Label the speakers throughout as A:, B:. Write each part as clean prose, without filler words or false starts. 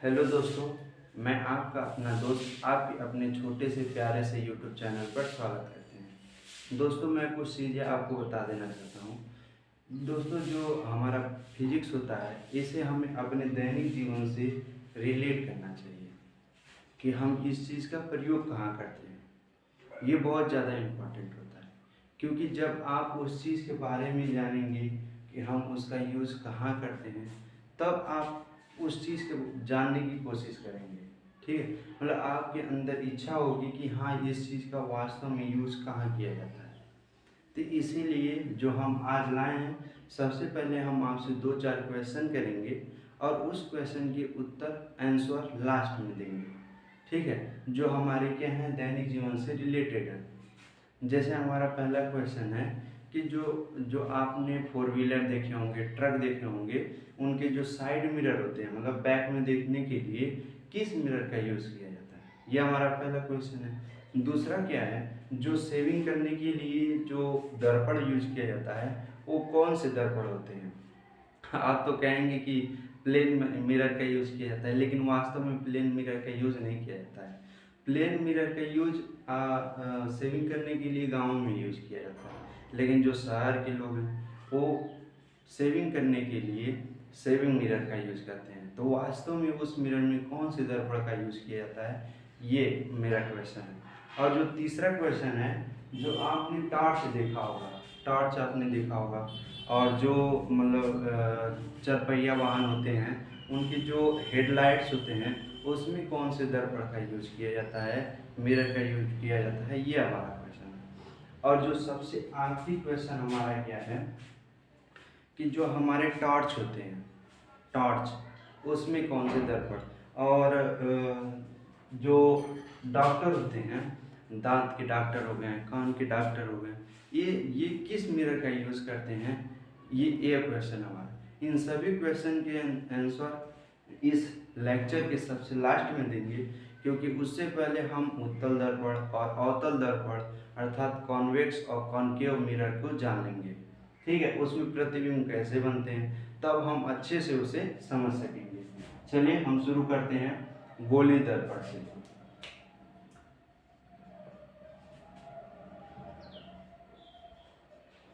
A: Hello दोस्तों, मैं आपका अपना दोस्त आपके अपने छोटे से प्यारे से यूट्यूब चैनल पर स्वागत करते हैं। दोस्तों, मैं कुछ चीज़ें आपको बता देना चाहता हूँ। दोस्तों, जो हमारा फिजिक्स होता है इसे हमें अपने दैनिक जीवन से रिलेट करना चाहिए कि हम इस चीज़ का प्रयोग कहाँ करते हैं। ये बहुत ज़्यादा इम्पोर्टेंट होता है, क्योंकि जब आप उस चीज़ के बारे में जानेंगे कि हम उसका यूज़ कहाँ करते हैं, तब आप उस चीज़ को जानने की कोशिश करेंगे। ठीक है, मतलब आपके अंदर इच्छा होगी कि हाँ, इस चीज़ का वास्तव में यूज़ कहाँ किया जाता है। तो इसीलिए जो हम आज लाए हैं, सबसे पहले हम आपसे 2-4 क्वेश्चन करेंगे और उस क्वेश्चन के उत्तर आंसर लास्ट में देंगे। ठीक है, जो हमारे क्या हैं, दैनिक जीवन से रिलेटेड है। जैसे हमारा पहला क्वेश्चन है कि जो जो आपने फोर व्हीलर देखे होंगे, ट्रक देखे होंगे, उनके जो साइड मिरर होते हैं, मतलब बैक में देखने के लिए किस मिरर का यूज़ किया जाता है, ये हमारा पहला क्वेश्चन है। दूसरा क्या है, जो सेविंग करने के लिए जो दर्पण यूज किया जाता है, वो कौन से दर्पण होते हैं। आप तो कहेंगे कि प्लेन मिरर का यूज़ किया जाता है, लेकिन वास्तव में प्लेन मिरर का यूज़ नहीं किया जाता है। प्लेन मिरर का यूज सेविंग करने के लिए गाँव में यूज़ किया जाता है, लेकिन जो शहर के लोग हैं वो सेविंग करने के लिए सेविंग मिरर का यूज़ करते हैं। तो वास्तव में उस मिरर में कौन से दर्पण का यूज़ किया जाता है, ये मेरा क्वेश्चन है। और जो तीसरा क्वेश्चन है, जो आपने टॉर्च देखा होगा, टॉर्च आपने देखा होगा, और जो मतलब चरपहिया वाहन होते हैं, उनकी जो हेडलाइट्स होते हैं, उसमें कौन से दर्पण का यूज़ किया जाता है, मिरर का यूज किया जाता है, ये हमारा क्वेश्चन है। और जो सबसे आखिरी क्वेश्चन हमारा क्या है कि जो हमारे टॉर्च होते हैं, टॉर्च उसमें कौन से दर्पण, और जो डॉक्टर होते हैं, दांत के डॉक्टर हो गए, कान के डॉक्टर हो गए, ये किस मिरर का यूज़ करते हैं, ये क्वेश्चन हमारा। इन सभी क्वेश्चन के आंसर इस लेक्चर के सबसे लास्ट में देंगे, क्योंकि उससे पहले हम उत्तल दर्पण और अवतल दर्पण अर्थात कॉन्वेक्स और कॉनकेव मिरर को जान लेंगे। ठीक है, उसमें प्रतिबिंब कैसे बनते हैं, तब हम अच्छे से उसे समझ सकेंगे। चलिए हम शुरू करते हैं गोली दर्पण से।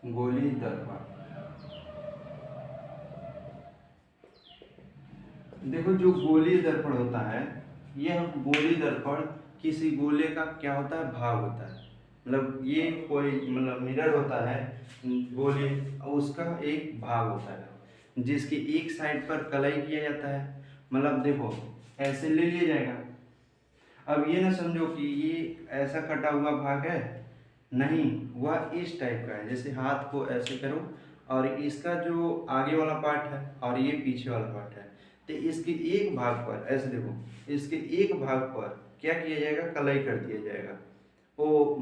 A: गोली दर्पण, देखो जो गोली दर्पण होता है, यह गोली दर्पण किसी गोले का क्या होता है, भाग होता है। मतलब ये कोई मतलब मिरर होता है गोली, उसका एक भाग होता है जिसकी एक साइड पर कलाई किया जाता है। मतलब देखो, ऐसे ले लिया जाएगा। अब ये ना समझो कि ये ऐसा कटा हुआ भाग है, नहीं, वह इस टाइप का है। जैसे हाथ को ऐसे करो, और इसका जो आगे वाला पार्ट है और ये पीछे वाला पार्ट है, तो इसके एक भाग पर ऐसे देखो, इसके एक भाग पर क्या किया जाएगा, कलाई कर दिया जाएगा। वो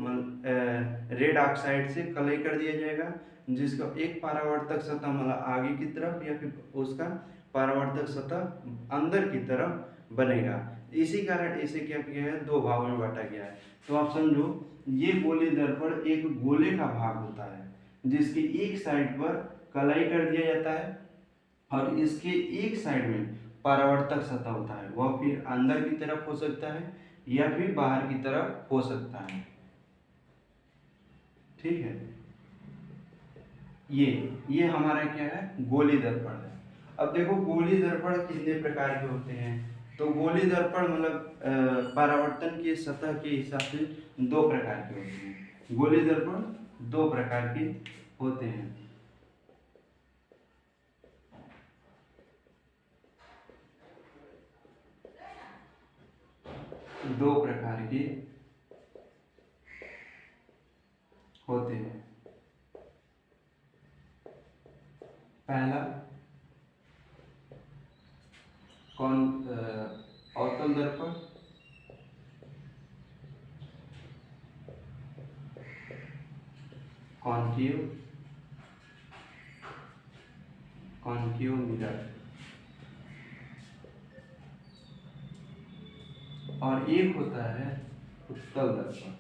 A: रेड ऑक्साइड से कलाई कर दिया जाएगा, जिसका एक परावर्तक सतह मतलब आगे की तरफ, या फिर उसका परावर्तक सतह अंदर की तरफ बनेगा। इसी कारण इसे क्या किया है, दो भागों में बांटा गया है। तो आप समझो, ये गोली दर्पण एक गोले का भाग होता है जिसकी एक साइड पर कलाई कर दिया जाता है, और इसके एक साइड में परावर्तक सतह होता है। वह फिर अंदर की तरफ हो सकता है या फिर बाहर की तरफ हो सकता है। ठीक है, ये हमारा क्या है, गोली दर्पण है। अब देखो, गोली दर्पण कितने प्रकार के होते हैं। तो गोली दर्पण मतलब परावर्तन की सतह के हिसाब से दो प्रकार के होते हैं। गोली दर्पण दो प्रकार के होते हैं। दो प्रकार के होते हैं। पहला कौन, अवतल दर्पण, कॉनकेव, कॉनकेव मिरर, और एक होता है उत्तल दर्पण।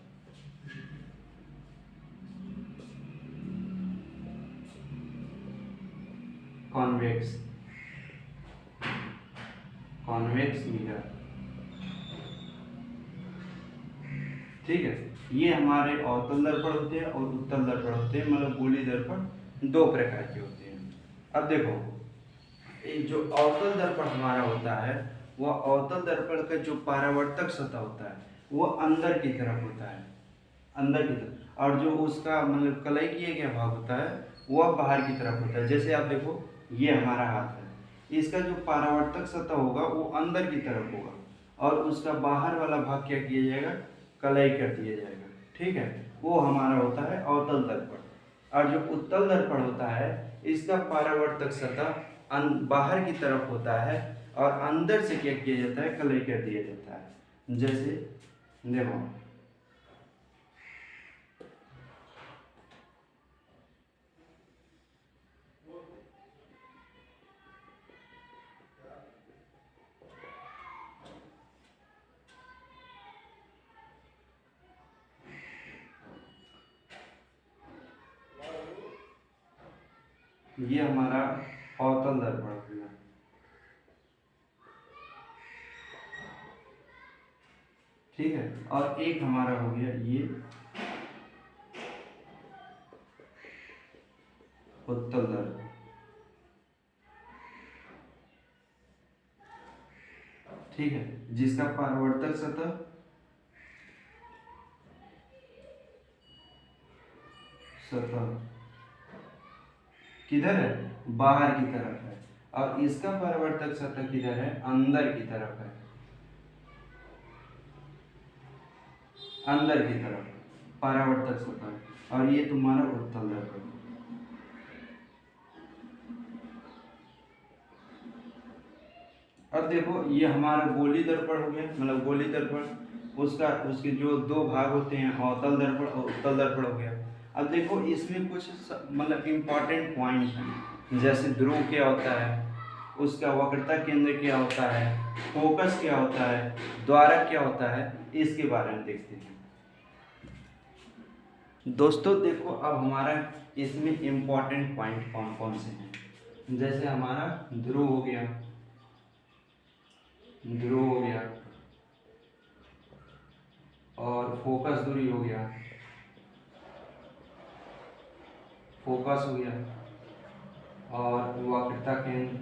A: Convex, convex mirror. ठीक है, ये हमारे अवतल दर्पण होते हैं और उत्तल दर्पण होते हैं, मतलब गोली दर्पण दो प्रकार के होते हैं। अब देखो, ये जो अवतल दर्पण हमारा होता है, वह अवतल दर्पण का जो परावर्तक सतह होता है वो अंदर की तरफ होता है, अंदर की तरफ, और जो उसका मतलब कलई किया गया भाग होता है वह बाहर की तरफ होता है। जैसे आप देखो, ये हमारा हाथ है, इसका जो परावर्तक सतह होगा वो अंदर की तरफ होगा, और उसका बाहर वाला भाग क्या किया जाएगा, कलई कर दिया जाएगा। ठीक है, वो हमारा होता है अवतल दर्पण। और जो उत्तल दर्पण होता है, इसका परावर्तक सतह बाहर की तरफ होता है, और अंदर से क्या किया जाता है, कलई कर दिया जाता है। जैसे देखो, ये हमारा अवतल दर्पण हो गया। ठीक है, और एक हमारा हो गया ये उत्तल दर्पण। ठीक है, जिसका परावर्तक सतह किधर है, बाहर की तरफ है, और इसका परावर्तक सतह किधर है, अंदर की तरफ है, अंदर की तरफ परावर्तक सतह, और ये तुम्हारा उत्तल दर्पण। अब देखो, ये हमारा गोली दर्पण हो गया, मतलब गोली दर्पण, उसके जो दो भाग होते हैं, अवतल दर्पण और उत्तल दर्पण हो गया। अब देखो, इसमें कुछ मतलब इम्पॉर्टेंट पॉइंट हैं, जैसे ध्रुव क्या होता है, उसका वक्रता केंद्र क्या होता है, फोकस क्या होता है, द्वारक क्या होता है, इसके बारे में देखते हैं। दोस्तों देखो, अब हमारा इसमें इम्पॉर्टेंट पॉइंट कौन कौन से हैं। जैसे हमारा ध्रुव हो गया, और फोकस दूरी हो गया, और वक्रता केंद्र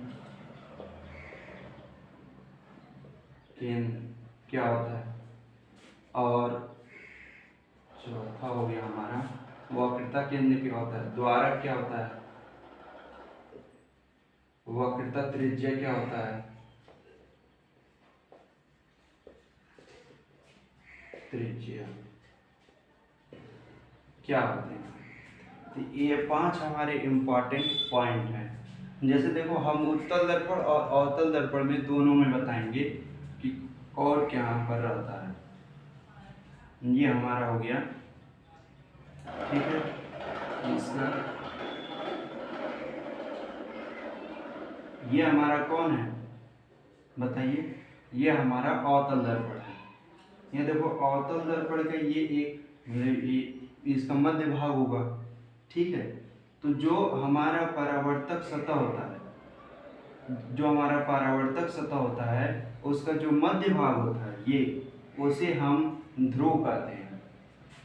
A: क्या होता है, और चौथा हो गया हमारा वक्रता केंद्र क्या होता है, द्वारक क्या होता है, वक्रता त्रिज्या क्या होता है, त्रिज्या क्या होते हैं। तो ये 5 हमारे इम्पॉर्टेंट पॉइंट हैं। जैसे देखो, हम उत्तल दर्पण और अवतल दर्पण में दोनों में बताएंगे कि और क्या पर रहता है। ये हमारा हो गया। ठीक है, इसका ये हमारा कौन है, बताइए, ये हमारा अवतल दर्पण है। ये देखो, अवतल दर्पण का ये इसका मध्य भाग होगा। ठीक है, तो जो हमारा परावर्तक सतह होता है, उसका जो मध्य भाग होता है, ये उसे हम ध्रुव कहते हैं।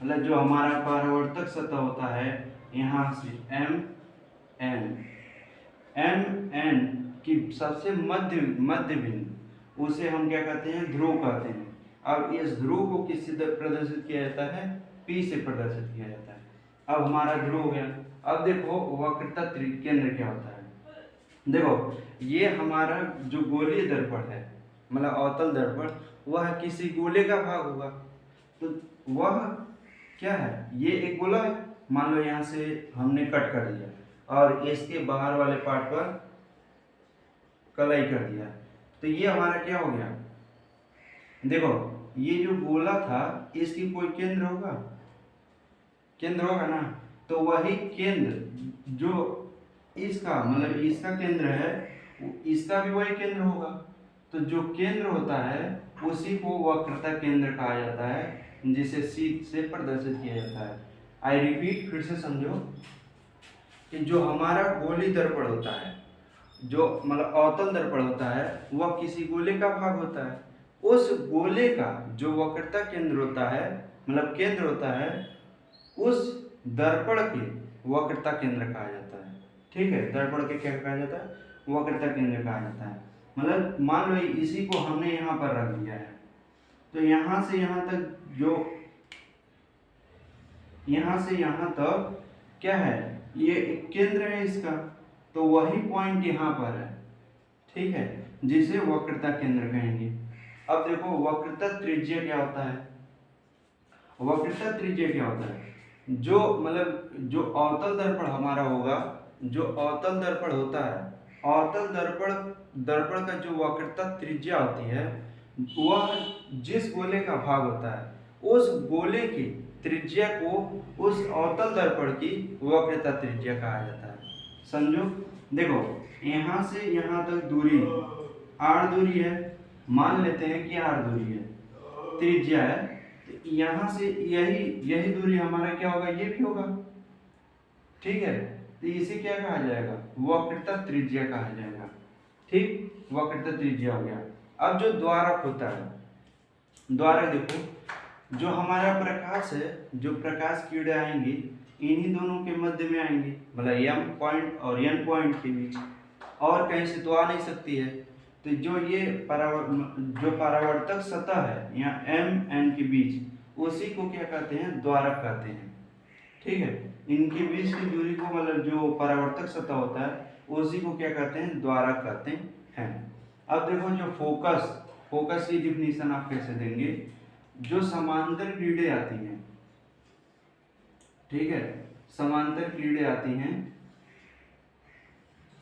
A: मतलब जो हमारा परावर्तक सतह होता है, यहाँ से एम एन की सबसे मध्य बिंदु, उसे हम क्या कहते हैं, ध्रुव कहते हैं। अब इस ध्रुव को किससे प्रदर्शित किया जाता है, P से प्रदर्शित किया जाता है। अब हमारा ध्रुव हो गया। अब देखो, वक्रता केंद्र क्या होता है। देखो, ये हमारा जो गोलीय दर्पण है, मतलब अवतल दर्पण, वह किसी गोले का भाग होगा। तो वह क्या है, ये एक गोला है, मान लो यहाँ से हमने कट कर दिया और इसके बाहर वाले पार्ट पर कलाई कर दिया, तो ये हमारा क्या हो गया। देखो, ये जो गोला था, इसकी कोई केंद्र होगा ना, तो वही केंद्र जो इसका मतलब इसका केंद्र है, इसका भी वही केंद्र होगा। तो जो केंद्र होता है उसी को वक्रता केंद्र कहा जाता है, जिसे C से प्रदर्शित किया जाता है। आई रिपीट, फिर से समझो कि जो हमारा गोली दर्पण होता है जो मतलब अवतल दर्पण होता है वह किसी गोले का भाग होता है। उस गोले का जो वक्रता केंद्र होता है, मतलब केंद्र होता है, उस दर्पण के वक्रता केंद्र कहा जाता है। ठीक है, दर्पण के क्या कहा जाता है? वक्रता केंद्र कहा जाता है। मतलब मान लो इसी को हमने यहाँ पर रख दिया है, तो यहाँ से यहाँ तक जो यहाँ से यहाँ तक क्या है, ये एक केंद्र है इसका, तो वही पॉइंट यहाँ पर है। ठीक है, जिसे वक्रता केंद्र कहेंगे। अब देखो वक्रता त्रिज्या क्या होता है? वक्रता त्रिज्या क्या होता है? जो मतलब जो अवतल दर्पण हमारा होगा, जो अवतल दर्पण होता है, अवतल दर्पण का जो वक्रता त्रिज्या होती है, वह जिस गोले का भाग होता है उस गोले की त्रिज्या को उस अवतल दर्पण की वक्रता त्रिज्या कहा जाता है। समझो, देखो यहाँ से यहाँ तक दूरी r दूरी है, मान लेते हैं कि r दूरी है, त्रिज्या है, तो यहाँ से यही दूरी हमारा क्या होगा, ये भी होगा। ठीक है, तो इसे क्या कहा जाएगा? वक्रता त्रिज्या कहा जाएगा। ठीक, वक्रता त्रिज्या हो गया। अब जो द्वारक होता है, द्वारक देखो, जो हमारा प्रकाश है, जो प्रकाश किरणें आएंगी इन्हीं दोनों के मध्य में आएंगी, मतलब m पॉइंट और n पॉइंट के बीच, और कहीं से तो आ नहीं सकती है। तो जो ये जो परावर्तक सतह है यहाँ m n के बीच, उसी को क्या कहते हैं? द्वारक कहते हैं। ठीक है, इनके बीच की दूरी को मतलब जो परावर्तक सतह होता है उसी को क्या कहते हैं? द्वारक कहते हैं। अब देखो जो फोकस की डिफिनीशन आप कैसे देंगे? जो समांतर किरणें आती हैं, ठीक है, समांतर किरणें आती हैं,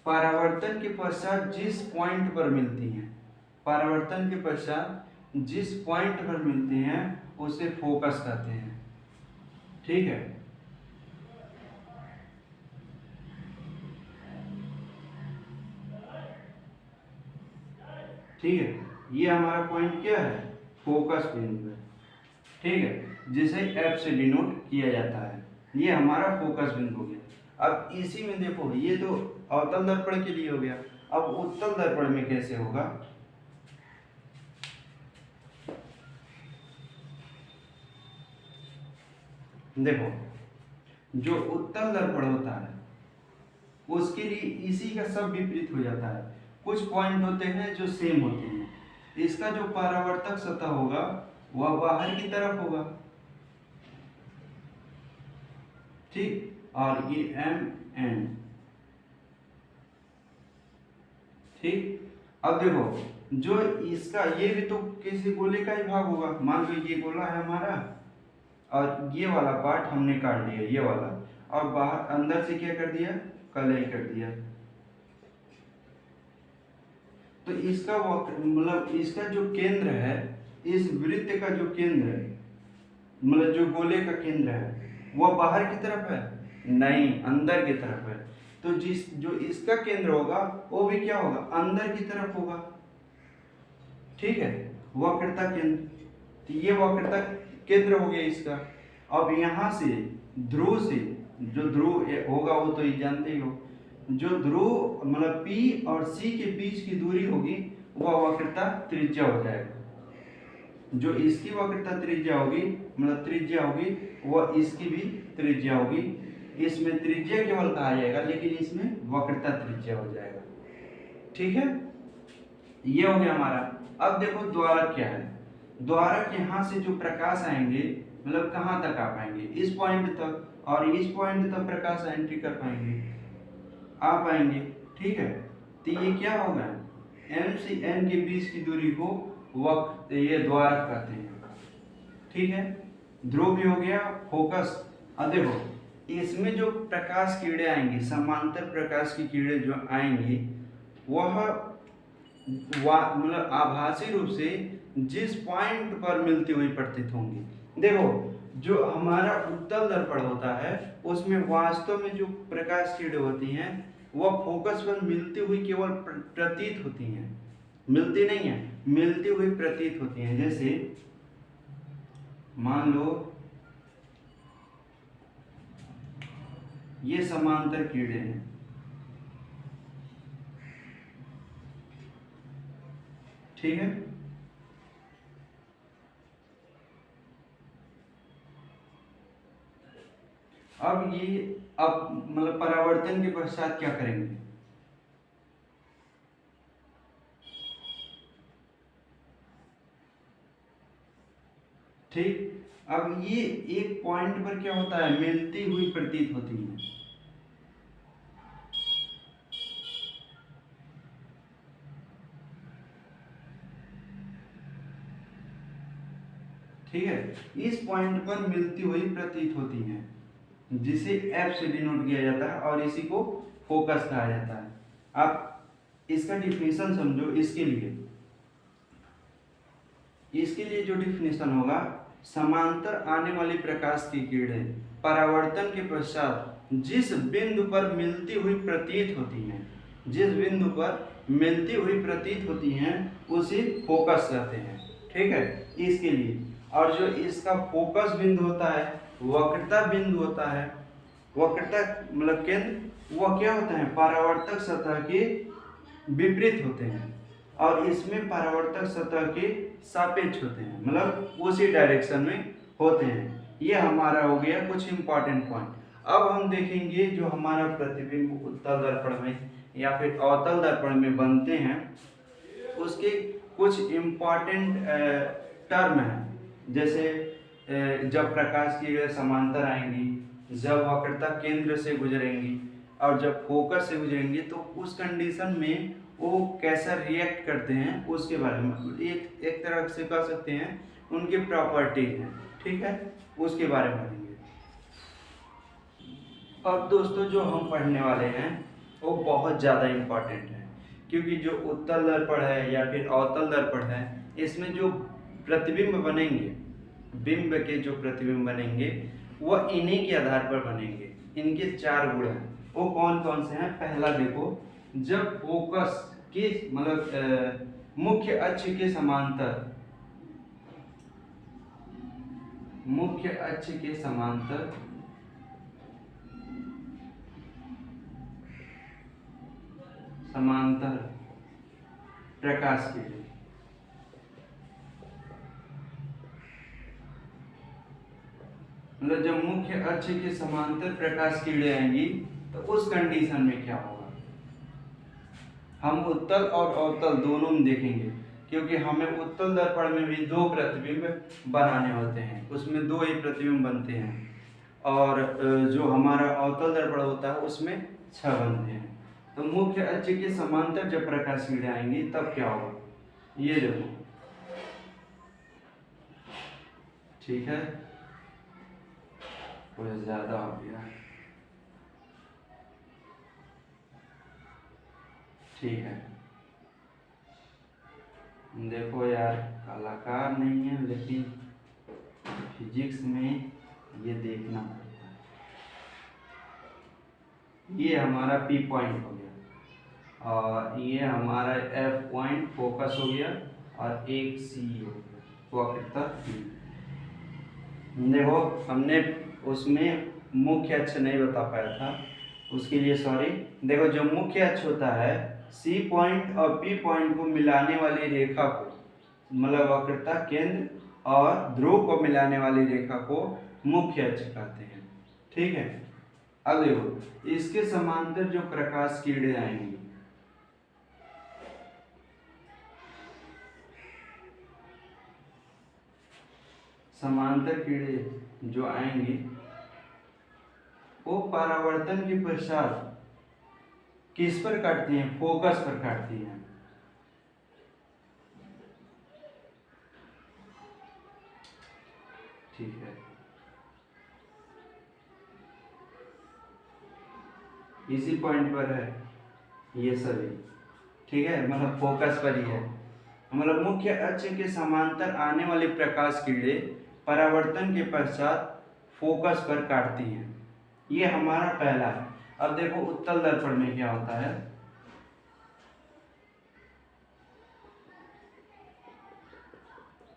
A: परावर्तन के पश्चात जिस पॉइंट पर मिलती हैं, परावर्तन के पश्चात जिस पॉइंट पर मिलती हैं उसे फोकस कहते हैं। ठीक है, ठीक है, ये हमारा पॉइंट क्या है? फोकस बिंदु है। ठीक है, जिसे F से डिनोट किया जाता है, ये हमारा फोकस बिंदु हो गया। अब इसी में देखो, ये तो अवतल दर्पण के लिए हो गया, अब उत्तल दर्पण में कैसे होगा? देखो, जो उत्तल दर्पण होता है उसके लिए इसी का सब विपरीत हो जाता है। कुछ पॉइंट होते हैं जो सेम होते हैं। इसका जो परावर्तक सतह होगा वह बाहर की तरफ होगा, ठीक, और ये m n, ठीक। अब देखो जो इसका, ये भी तो किसी गोले का ही भाग होगा। मान लो ये गोला है हमारा और ये वाला पार्ट हमने काट दिया, ये वाला, और बाहर अंदर से क्या कर दिया? कलई कर दिया। तो इसका मतलब इसका जो केंद्र है, इस वृत्त का जो केंद्र है, मतलब जो गोले का केंद्र है, वह बाहर की तरफ है? नहीं, अंदर की तरफ है। तो जो इसका केंद्र होगा वो भी क्या होगा? अंदर की तरफ होगा। ठीक है, वक्रता केंद्र, तो ये वक्रता केंद्र हो गया इसका। अब यहाँ से ध्रुव से, जो ध्रुव होगा वो तो ये जानते ही हो, जो ध्रुव मतलब P और C के बीच की दूरी होगी वह वक्रता त्रिज्या हो जाएगा। जो इसकी वक्रता त्रिज्या होगी, मतलब त्रिज्या होगी, वह इसकी भी त्रिज्या होगी। इसमें त्रिज्या केवल कहा जाएगा, लेकिन इसमें वक्रता त्रिज्या हो जाएगा। ठीक है, ये हो गया हमारा। अब देखो द्वारक क्या है? द्वारक यहाँ से जो प्रकाश आएंगे, मतलब कहाँ तक आ पाएंगे? इस पॉइंट तक, और इस पॉइंट तक प्रकाश एंट्री कर पाएंगे, आ पाएंगे। ठीक है, तो ये क्या होगा? m से n के बीच की दूरी को ये द्वारक कहते हैं। ठीक है, ध्रुव भी हो गया, फोकस। अब देखो इसमें जो प्रकाश किरणें आएंगी, समांतर प्रकाश की किरणें जो आएंगी, वह मतलब आभासी रूप से जिस पॉइंट पर मिलती हुई प्रतीत होंगी। देखो जो हमारा उत्तल दर्पण होता है उसमें वास्तव में जो प्रकाश किरणें होती हैं वह फोकस पर मिलती हुई केवल प्रतीत होती हैं, मिलती नहीं है, मिलती हुई प्रतीत होती हैं। जैसे मान लो ये समांतर किरणें हैं, ठीक है। अब ये अब मतलब परावर्तन के पश्चात क्या करेंगे, ठीक। अब ये एक पॉइंट पर क्या होता है, मिलती हुई प्रतीत होती है। ठीक है, इस पॉइंट पर मिलती हुई प्रतीत होती हैं, जिसे एफ से डिनोट किया जाता है और इसी को फोकस कहा जाता है। आप इसका डिफिनेशन समझो। इसके लिए जो डिफिनेशन होगा, समांतर आने वाली प्रकाश की किरणें परावर्तन के पश्चात जिस बिंदु पर मिलती हुई प्रतीत होती हैं, उसे फोकस कहते हैं। ठीक है, इसके लिए। और जो इसका फोकस बिंदु होता है, वक्रता बिंदु होता है, वक्रता मतलब केंद्र, वह क्या होता है, परावर्तक सतह के विपरीत होते हैं और इसमें परावर्तक सतह के सापेक्ष होते हैं, मतलब उसी डायरेक्शन में होते हैं। ये हमारा हो गया कुछ इंपॉर्टेंट पॉइंट। अब हम देखेंगे जो हमारा प्रतिबिंब उत्तल दर्पण में या फिर अवतल दर्पण में बनते हैं, उसके कुछ इंपॉर्टेंट टर्म हैं। जैसे जब प्रकाश की किरणें समांतर आएंगी, जब वक्रता केंद्र से गुजरेंगी और जब फोकस से गुजरेंगी, तो उस कंडीशन में वो कैसा रिएक्ट करते हैं उसके बारे में एक तरह से कह सकते हैं उनके प्रॉपर्टीज हैं। ठीक है, उसके बारे में पढ़ेंगे। अब दोस्तों जो हम पढ़ने वाले हैं वो बहुत ज़्यादा इम्पॉर्टेंट है, क्योंकि जो उत्तल दर्पण है या फिर अवतल दर्पण है, इसमें जो प्रतिबिंब बनेंगे, बिंब के जो प्रतिबिंब बनेंगे वह इन्हीं के आधार पर बनेंगे। इनके 4 गुण हैं। वो कौन कौन से हैं? पहला देखो, जब फोकस के मतलब मुख्य अक्ष के समांतर प्रकाश के लिए, मतलब जब मुख्य अक्ष के समांतर प्रकाश किरणें आएंगी तो उस कंडीशन में क्या होगा, हम उत्तल और अवतल दोनों में देखेंगे, क्योंकि हमें उत्तल दर्पण में भी 2 प्रतिबिंब बनाने होते हैं, उसमें 2 ही प्रतिबिंब बनते हैं, और जो हमारा अवतल दर्पण होता है उसमें 6 बनते हैं। तो मुख्य अक्ष के समांतर जब प्रकाश किरणें आएंगी तब क्या होगा, ये देखो। ठीक है, कुछ ज्यादा हो गया। ठीक है, देखो यार, कलाकार नहीं है लेकिन फिजिक्स में ये देखना पड़ता है। ये हमारा P पॉइंट हो गया और ये हमारा F पॉइंट फोकस हो गया और एक C हो गया, वक्रता। देखो हमने उसमें मुख्य अक्ष नहीं बता पाया था, उसके लिए सॉरी। देखो जो मुख्य अक्ष होता है, C पॉइंट और P पॉइंट को मिलाने वाली रेखा को, मतलब वक्रता केंद्र और ध्रुव को मिलाने वाली रेखा को मुख्य अक्ष कहते हैं। ठीक है, अब देखो इसके समांतर जो प्रकाश किरणें आएंगी, समांतर किरणें जो आएंगी वो परावर्तन के पश्चात किस पर काटती हैं, फोकस पर काटती हैं। ठीक है, इसी पॉइंट पर है ये सभी। ठीक है, मतलब फोकस पर ही है, मतलब मुख्य अक्ष के समांतर आने वाली प्रकाश किरणें परावर्तन के पश्चात फोकस पर काटती हैं। ये हमारा पहला है। अब देखो उत्तल दर्पण में क्या होता है,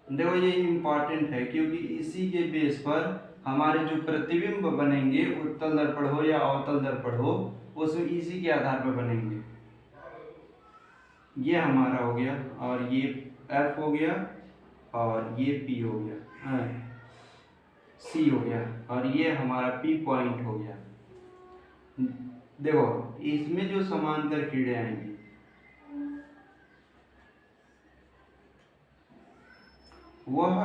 A: देखो ये इम्पॉर्टेंट है क्योंकि इसी के बेस पर हमारे जो प्रतिबिंब बनेंगे, उत्तल दर्पण हो या अवतल दर्पण हो, उसमें इसी के आधार पर बनेंगे। ये हमारा हो गया और ये एफ हो गया और ये पी हो गया, सी हो गया और ये हमारा पी पॉइंट हो गया। देखो इसमें जो समांतर किरणें आएंगी वह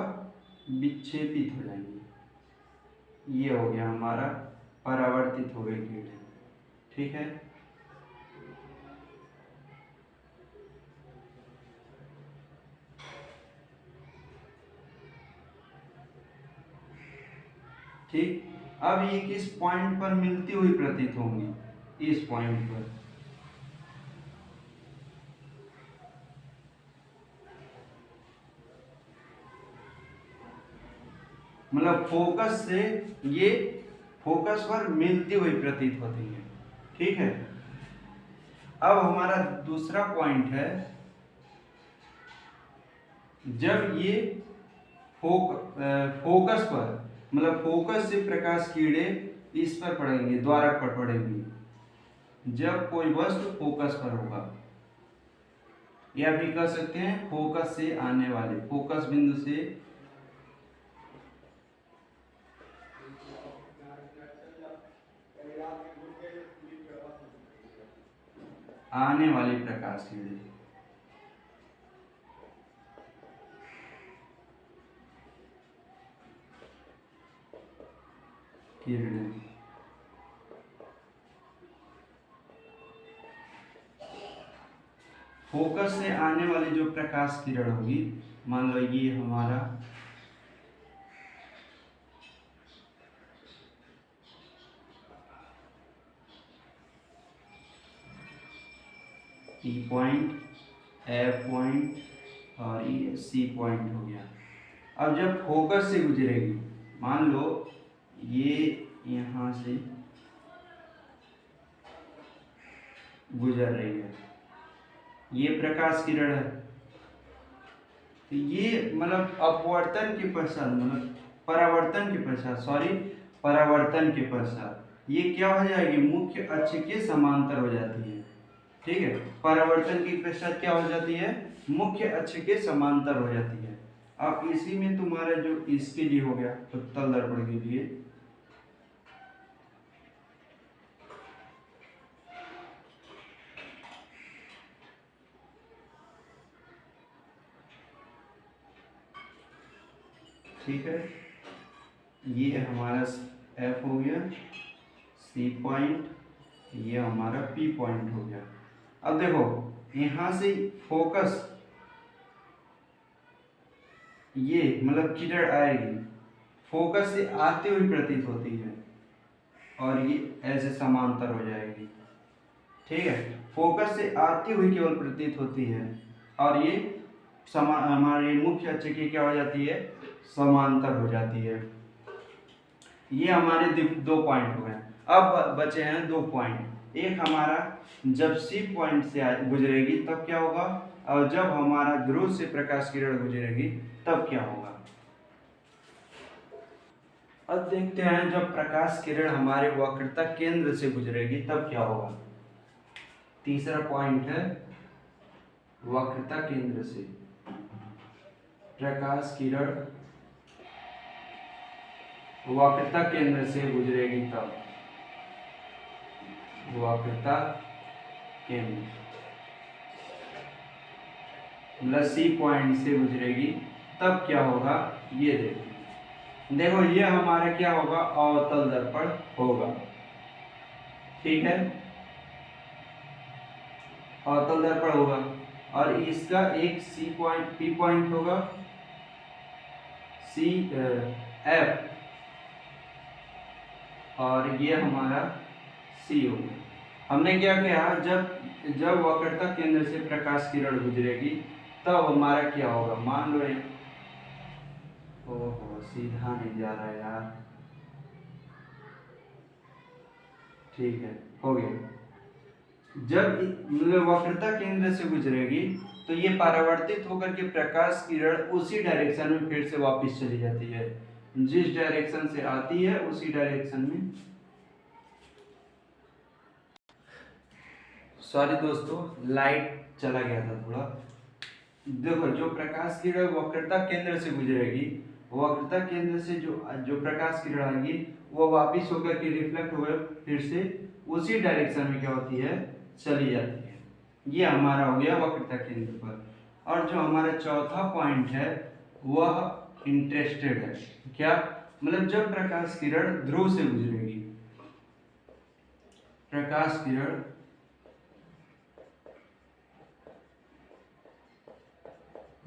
A: विक्षेपित हो जाएंगी। ये हो गया हमारा परावर्तित हो गई किरणें। ठीक है, ठीक। अब ये किस पॉइंट पर मिलती हुई प्रतीत होंगी? इस पॉइंट पर। मतलब फोकस से ये फोकस पर मिलती हुई प्रतीत होती है। ठीक है, अब हमारा दूसरा पॉइंट है, जब ये फोकस पर मतलब फोकस से प्रकाश किरणें इस पर पड़ेंगी, द्वारक पर पड़ेंगी। जब कोई वस्तु फोकस पर होगा, या भी कह सकते हैं फोकस से आने वाले, फोकस बिंदु से आने वाली प्रकाश किरणें फोकस से आने वाली जो प्रकाश किरण होगी, मान लो ये हमारा ई पॉइंट, एफ पॉइंट और ये सी पॉइंट हो गया। अब जब फोकस से गुजरेगी, मान लो ये यहाँ से गुजर रही है, ये प्रकाश किरण है, तो ये मतलब अपवर्तन के पश्चात, मतलब परावर्तन के पश्चात, परावर्तन के पश्चात ये क्या हो जाएगी? मुख्य अक्ष के समांतर हो जाती है। ठीक है, परावर्तन के पश्चात क्या हो जाती है? मुख्य अक्ष के समांतर हो जाती है। अब इसी में तुम्हारा जो इसके लिए हो गया उत्तल दर्पण के लिए, ठीक है, ये हमारा एफ हो गया, सी पॉइंट, ये हमारा पी पॉइंट हो गया। अब देखो यहाँ से फोकस, ये मतलब किरण आएगी, फोकस से आती हुई प्रतीत होती है और ये ऐसे समांतर हो जाएगी। ठीक है, फोकस से आती हुई केवल प्रतीत होती है और ये हमारे मुख्य अक्ष की क्या हो जाती है? समांतर हो जाती है। ये हमारे दो पॉइंट हो गए। अब बचे हैं दो पॉइंट। एक हमारा जब सी पॉइंट से गुजरेगी तब क्या होगा, और जब हमारा ध्रुव से प्रकाश किरण गुजरेगी तब क्या होगा। अब देखते हैं जब प्रकाश किरण हमारे वक्रता केंद्र से गुजरेगी तब क्या होगा। तीसरा पॉइंट है, वक्रता केंद्र से प्रकाश किरण वक्रता केंद्र से गुजरेगी तब, वक्रता केंद्र मतलब सी पॉइंट से गुजरेगी तब क्या होगा, ये देखो ये हमारा क्या होगा, अवतल दर्पण होगा। ठीक है, अवतल दर्पण होगा और इसका एक सी पॉइंट, पी पॉइंट होगा, सी एफ और ये हमारा सी हो गया। हमने क्या किया, जब वक्रता केंद्र से प्रकाश किरण गुजरेगी तब हमारा क्या होगा, मान लो ओहो सीधा नहीं जा रहा यार। ठीक है, हो गया। जब मतलब वक्रता केंद्र से गुजरेगी तो ये परावर्तित होकर के प्रकाश किरण उसी डायरेक्शन में फिर से वापस चली जाती है, जिस डायरेक्शन से आती है उसी डायरेक्शन में। सॉरी दोस्तों, लाइट चला गया था थोड़ा। देखो जो प्रकाश किरण वक्रता केंद्र से गुजरेगी, वक्रता केंद्र से जो जो प्रकाश किरण आएगी वो वापिस होकर के रिफ्लेक्ट हुए फिर से उसी डायरेक्शन में क्या होती है, चली जाती है। ये हमारा हो गया वक्रता केंद्र पर। और जो हमारा चौथा पॉइंट है वह इंटरेस्टेड है। क्या मतलब जब प्रकाश किरण ध्रुव से गुजरेगी, प्रकाश किरण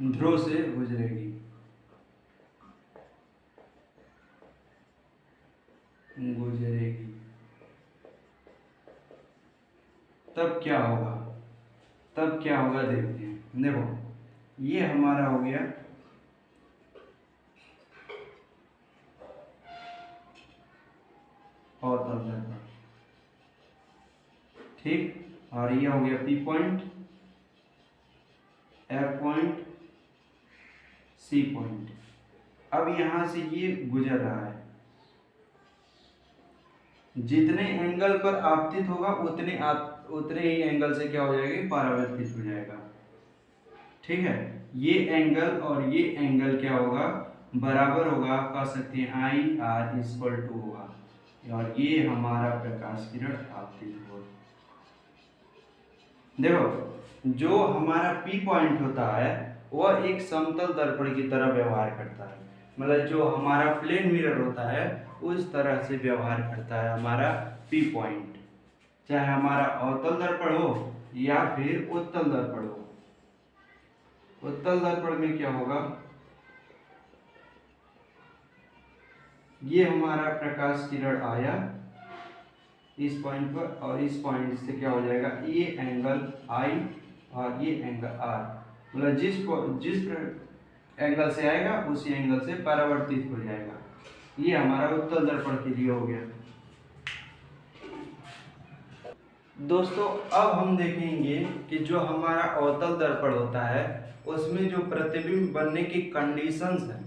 A: ध्रुव से गुजरेगी, तब क्या होगा, तब क्या होगा देखते हैं। देखो ये हमारा हो गया अवतल दर्पण, ठीक। और ये हो गया P point, F point, C point. अब यहां से ये गुजर रहा है, जितने एंगल पर आपतित होगा उतने ही एंगल से क्या हो जाएगा, परावर्तित हो जाएगा, ठीक है। ये एंगल और ये एंगल क्या होगा, बराबर होगा, कह सकते हैं आई आर इक्वल टू होगा, और ये हमारा प्रकाश किरण आपतित होगा। देखो जो हमारा पी पॉइंट होता है वह एक समतल दर्पण की तरह व्यवहार करता है, मतलब जो हमारा प्लेन मिरर होता है उस तरह से व्यवहार करता है हमारा पी पॉइंट, चाहे हमारा अवतल दर्पण हो या फिर उत्तल दर्पण हो। उत्तल दर्पण में क्या होगा, ये हमारा प्रकाश किरण आया इस पॉइंट पर, और इस पॉइंट से क्या हो जाएगा, ये एंगल आई और ये एंगल आर, मतलब जिस एंगल से आएगा उसी एंगल से परावर्तित हो जाएगा। ये हमारा उत्तल दर्पण के लिए हो गया। दोस्तों अब हम देखेंगे कि जो हमारा अवतल दर्पण होता है उसमें जो प्रतिबिंब बनने की कंडीशंस हैं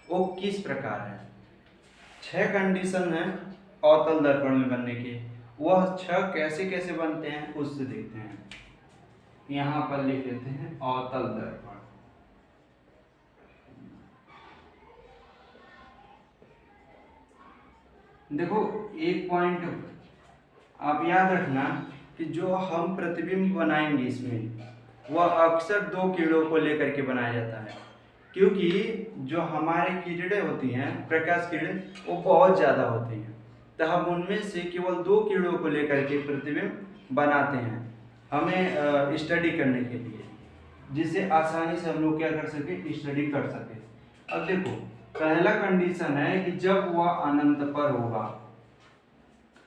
A: वो किस प्रकार है। 6 कंडीशन है अवतल दर्पण में बनने के, वह 6 कैसे कैसे बनते हैं उससे देखते हैं। यहाँ पर लिख लेते हैं अवतल दर्पण। देखो एक पॉइंट आप याद रखना कि जो हम प्रतिबिंब बनाएंगे इसमें वह अक्सर 2 किरणों को लेकर के बनाया जाता है, क्योंकि जो हमारे किरणें होती हैं प्रकाश किरण वो बहुत ज़्यादा होती हैं, तो हम उनमें से केवल 2 किरणों को लेकर के प्रतिबिंब बनाते हैं हमें स्टडी करने के लिए, जिससे आसानी से हम लोग क्या कर सके, स्टडी कर सके। अब देखो पहला कंडीशन है कि जब वह अनंत पर होगा,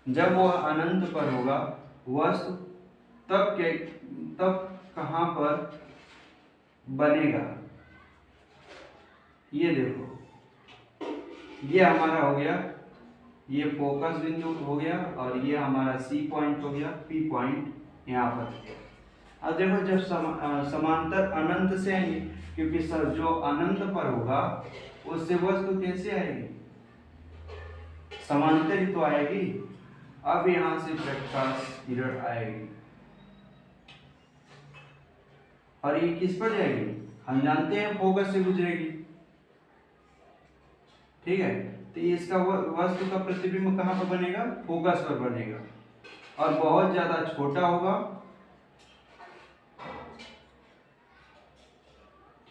A: जब वह अनंत पर होगा वस्तु तब कहां पर बनेगा, ये देखो ये हमारा हो गया, ये फोकस बिंदु हो गया, और ये हमारा सी पॉइंट हो गया, पी पॉइंट यहाँ पर हो गया। अब देखो जब समांतर अनंत से आएंगे, क्योंकि सर जो अनंत पर होगा उससे वस्तु कैसे आएगी, समांतर ही तो आएगी। अब यहां से प्रकाश किरण आएगी और ये किस पर जाएगी, हम जानते हैं फोकस से गुजरेगी, ठीक है। तो इसका वस्तु का प्रतिबिंब कहां पर बनेगा, फोकस पर बनेगा, और बहुत ज्यादा छोटा होगा,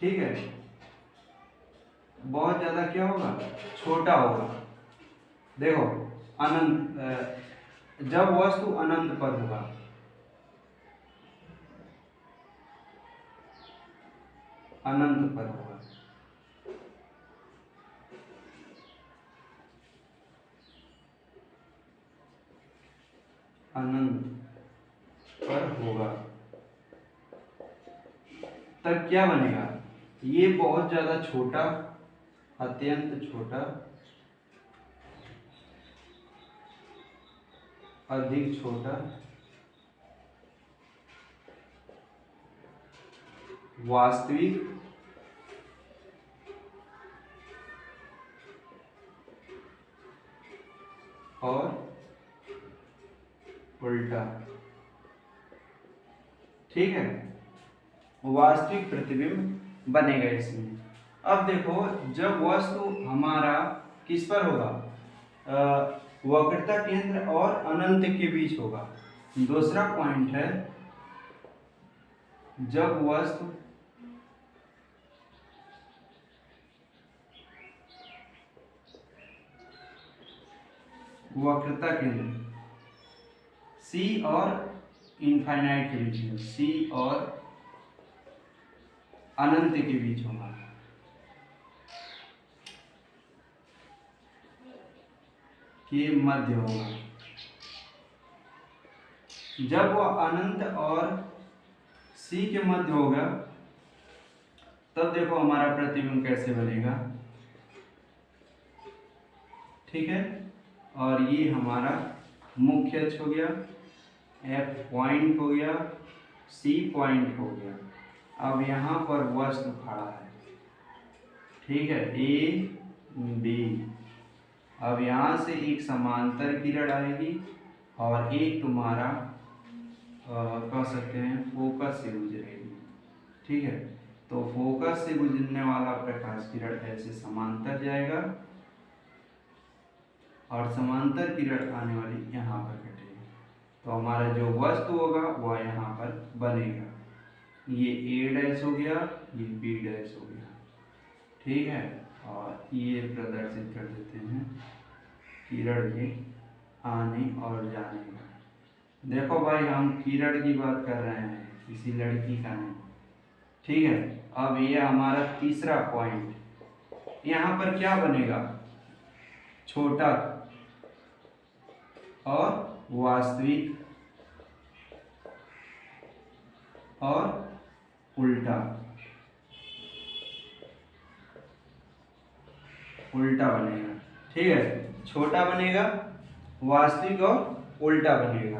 A: ठीक है, बहुत ज्यादा क्या होगा, छोटा होगा। देखो अनंत, जब वस्तु अनंत पर होगा, अनंत पर होगा, अनंत पर होगा, तब क्या बनेगा, ये बहुत ज्यादा छोटा, अत्यंत छोटा, अधिक छोटा, वास्तविक, और उल्टा, ठीक है। वास्तविक प्रतिबिंब बनेगा इसमें। अब देखो, जब वस्तु हमारा किस पर होगा, वक्रता केंद्र और अनंत के बीच होगा। दूसरा पॉइंट है, जब वस्तु वक्रता केंद्र C और इनफाइनाइट के बीच में, C और अनंत के बीच होगा, के मध्य होगा। जब वह अनंत और C के मध्य होगा, तब देखो हमारा प्रतिबिंब कैसे बनेगा। ठीक है, और ये हमारा मुख्य अक्ष हो गया, F पॉइंट हो गया, C पॉइंट हो गया। अब यहाँ पर वस्तु खड़ा है, ठीक है, A B। अब यहाँ से एक समांतर किरण आएगी और एक तुम्हारा कह सकते हैं फोकस से गुजरेगी। ठीक है, तो फोकस से गुजरने वाला प्रकाश किरण ऐसे समांतर जाएगा और समांतर किरण आने वाली यहाँ पर कटेगी, तो हमारा जो वस्तु होगा वह यहाँ पर बनेगा। ये A डैश हो गया, ये B डैश हो गया। ठीक है, और ये प्रदर्शित कर देते हैं किरण के आने और जाने का। देखो भाई, हम किरण की बात कर रहे हैं, किसी लड़की का नहीं। ठीक है, अब ये हमारा तीसरा पॉइंट, यहाँ पर क्या बनेगा, छोटा और वास्तविक और उल्टा बनेगा। ठीक है, छोटा बनेगा, वास्तविक और उल्टा बनेगा।